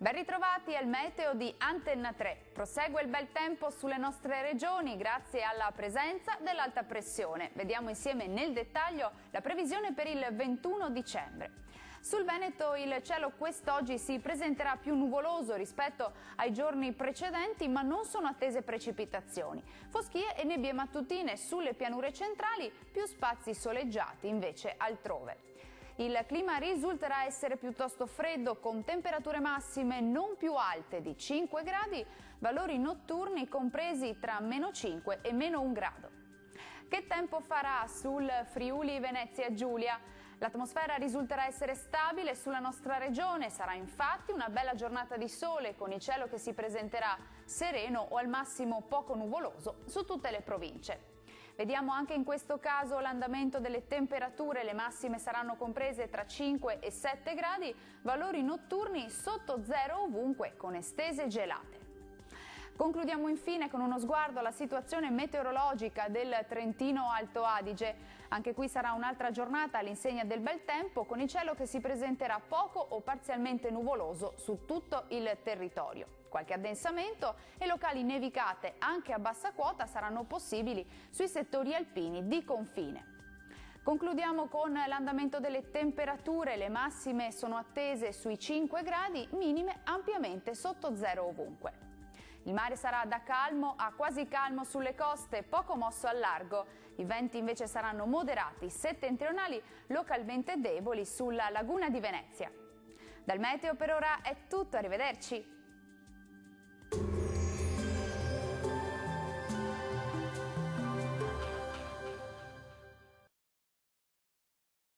Ben ritrovati al meteo di Antenna 3. Prosegue il bel tempo sulle nostre regioni grazie alla presenza dell'alta pressione. Vediamo insieme nel dettaglio la previsione per il 21 dicembre. Sul Veneto il cielo quest'oggi si presenterà più nuvoloso rispetto ai giorni precedenti, ma non sono attese precipitazioni. Foschie e nebbie mattutine sulle pianure centrali, più spazi soleggiati invece altrove. Il clima risulterà essere piuttosto freddo, con temperature massime non più alte di 5 gradi, valori notturni compresi tra -5 e -1 grado. Che tempo farà sul Friuli Venezia Giulia? L'atmosfera risulterà essere stabile sulla nostra regione, sarà infatti una bella giornata di sole con il cielo che si presenterà sereno o al massimo poco nuvoloso su tutte le province. Vediamo anche in questo caso l'andamento delle temperature, le massime saranno comprese tra 5 e 7 gradi, valori notturni sotto zero ovunque con estese gelate. Concludiamo infine con uno sguardo alla situazione meteorologica del Trentino Alto Adige. Anche qui sarà un'altra giornata all'insegna del bel tempo, con il cielo che si presenterà poco o parzialmente nuvoloso su tutto il territorio. Qualche addensamento e locali nevicate anche a bassa quota saranno possibili sui settori alpini di confine. Concludiamo con l'andamento delle temperature, le massime sono attese sui 5 gradi, minime ampiamente sotto zero ovunque. Il mare sarà da calmo a quasi calmo sulle coste, poco mosso al largo. I venti invece saranno moderati, settentrionali, localmente deboli sulla laguna di Venezia. Dal meteo per ora è tutto, arrivederci!